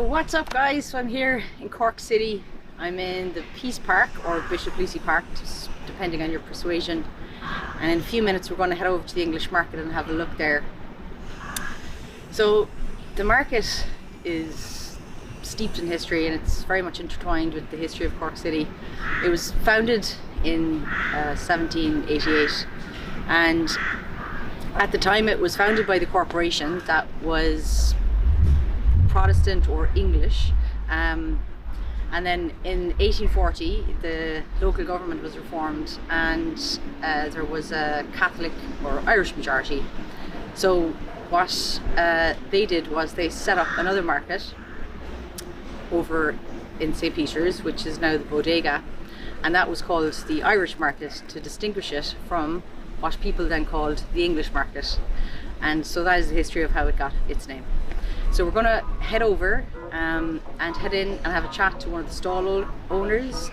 What's up, guys? So I'm here in Cork City. I'm in the Peace Park or Bishop Lucy Park, just depending on your persuasion. And in a few minutes we're going to head over to the English market and have a look there. So the market is steeped in history and it's very much intertwined with the history of Cork City. It was founded in 1788, and at the time it was founded by the corporation that was Protestant or English, and then in 1840 the local government was reformed and there was a Catholic or Irish majority. So what they did was they set up another market over in St. Peter's, which is now the Bodega, and that was called the Irish market to distinguish it from what people then called the English market. And so that is the history of how it got its name. So we're going to head over and head in and have a chat to one of the stall owners,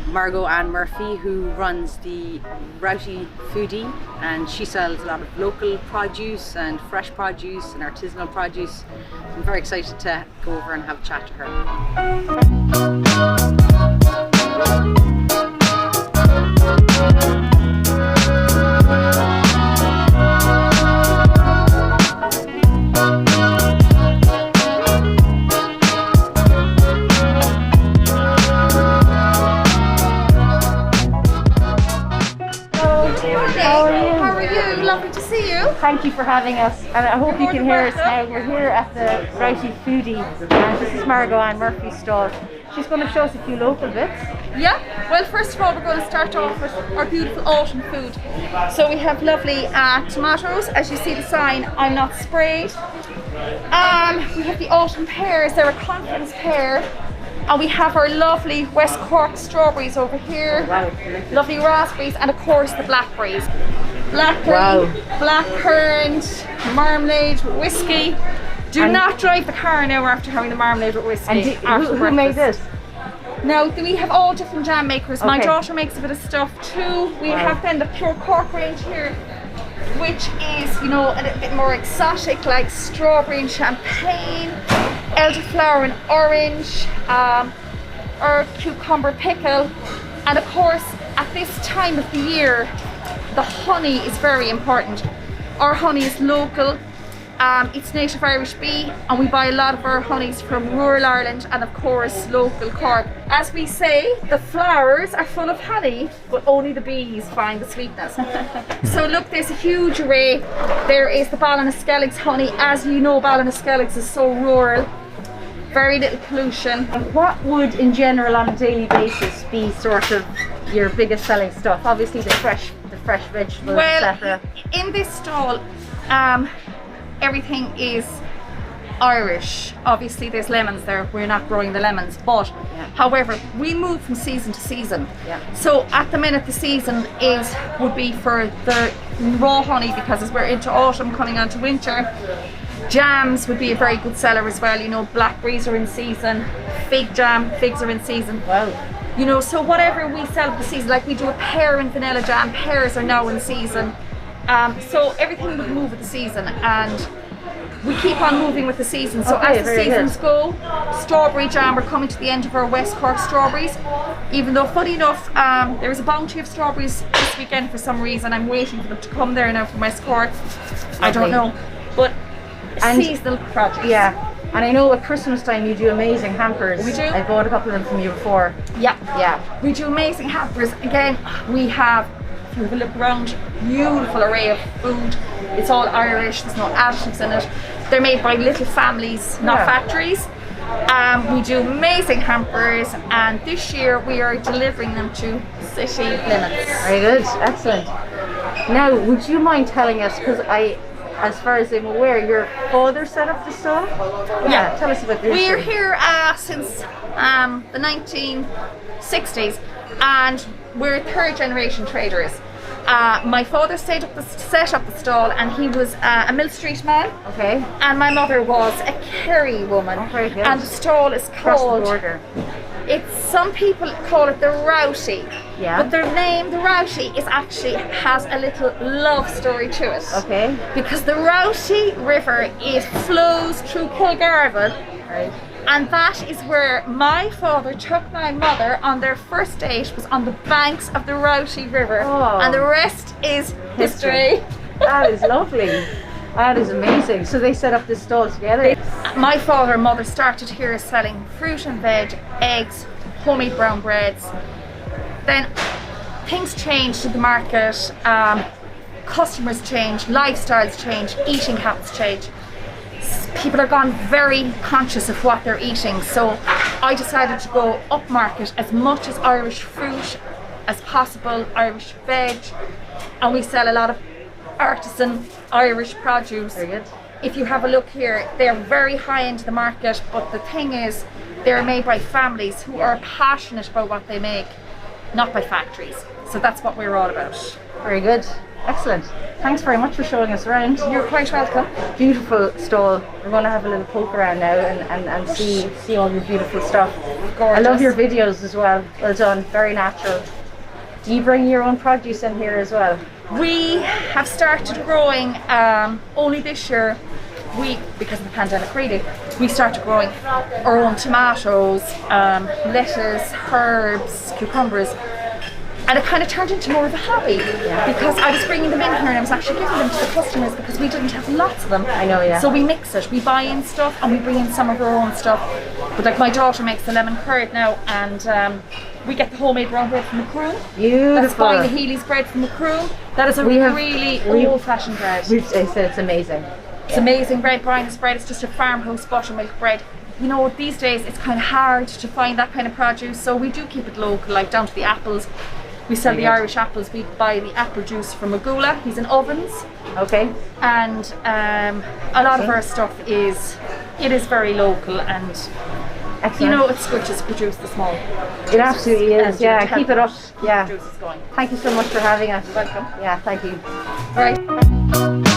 Margo Ann Murphy, who runs the Roughty Foodie, and she sells a lot of local produce and fresh produce and artisanal produce. I'm very excited to go over and have a chat to her. Thank you for having us, and I hope you can hear us now. We're here at the Roughty Foodie, and this is Margo Ann Murphy's stall. She's going to show us a few local bits. Yeah, well, first of all, we're going to start off with our beautiful autumn food. So we have lovely tomatoes, as you see the sign, I'm not sprayed. We have the autumn pears, they're a confidence pear. And we have our lovely West Cork strawberries over here. Wow. Lovely raspberries, and of course the blackberries. Blackberry, blackcurrant, marmalade, whiskey. Do not drive the car now after having the marmalade with whiskey. And who made this? Now, we have all different jam makers. Okay. My daughter makes a bit of stuff too. We have then the pure Cork range here, which is, you know, a little bit more exotic, like strawberry and champagne, elderflower and orange, or cucumber pickle. And of course, at this time of the year, the honey is very important. Our honey is local, it's native Irish bee, and we buy a lot of our honeys from rural Ireland and of course local Cork. As we say, the flowers are full of honey, but only the bees find the sweetness. So look, there's a huge array. There is the Ballinaskellig's honey. As you know, Ballinaskellig's is so rural, very little pollution. What would, in general, on a daily basis, be sort of your biggest selling stuff? Obviously the fresh vegetables, etc. In this stall, everything is Irish. Obviously there's lemons there, we're not growing the lemons, but however, we move from season to season. So at the minute the season would be for the raw honey, because as we're into autumn coming on to winter, jams would be a very good seller as well. You know, blackberries are in season, figs are in season. Wow. You know, so whatever we sell at the season, like we do a pear and vanilla jam, pears are now in season. So everything would move with the season, and we keep on moving with the season. So as the seasons go, strawberry jam, we're coming to the end of our West Cork strawberries. Even though, funny enough, there is a bounty of strawberries this weekend for some reason. I'm waiting for them to come there now from West Cork. I don't know, but seasonal produce. Yeah. And I know at Christmas time you do amazing hampers. We do. I bought a couple of them from you before. Yeah. We do amazing hampers. Again, we have, if you have a look around, beautiful array of food. It's all Irish, there's no additives in it. They're made by little families, not factories. We do amazing hampers, and this year we are delivering them to city limits. Very good, excellent. Now, would you mind telling us, because as far as I'm aware, your father set up the stall? Yeah, tell us about this. We're here since the 1960s, and we're third generation traders. My father set up the stall, and he was a Mill Street man. Okay. And my mother was a Kerry woman. Oh, very good. And the stall is Across called. the border. Some people call it the Roughty. Yeah. But their name, the Roughty, has a little love story to it. Okay. Because the Roughty River flows through Kilgarvan Right. And that is where my father took my mother on their first date, was on the banks of the Roughty River. Oh. And the rest is history. That is lovely. That is amazing. So they set up this stall together? My father and mother started here selling fruit and veg, eggs, homemade brown breads. Then things changed in the market, customers change, lifestyles change, eating habits change. People are gone very conscious of what they're eating, so I decided to go upmarket as much as Irish fruit as possible, Irish veg, and we sell a lot of artisan Irish produce. Very good. If you have a look here, they're very high into the market, but the thing is, they're made by families who are passionate about what they make, not by factories. So that's what we're all about. Very good. Excellent. Thanks very much for showing us around. You're quite welcome. Beautiful stall. We're going to have a little poke around now and see all your beautiful stuff. I love your videos as well. Well done. Very natural. Do you bring your own produce in here as well? We have started growing only this year. Because of the pandemic really, we started growing our own tomatoes, lettuce, herbs, cucumbers. And it kind of turned into more of a hobby because I was bringing them in here and I was actually giving them to the customers because we didn't have lots of them. I know, yeah. So we mix it. We buy in stuff and we bring in some of our own stuff. But like my daughter makes the lemon curd now, and we get the homemade brown bread from Macroom. Beautiful. That's buying the Healy's bread from Macroom. That is a really old-fashioned bread. It's amazing. It's amazing bread. Brian's bread is just a farmhouse buttermilk bread. You know, these days it's kind of hard to find that kind of produce, so we do keep it local, like down to the apples. We sell the Irish apples. We buy the apple juice from Magula. He's in Ovens. Okay. And a lot of our stuff is very local, and excellent. You know, it's good to produce the small. It absolutely is. Yeah, keep it up. Yeah. Juices going. Thank you so much for having us. Welcome. Yeah, thank you. Right.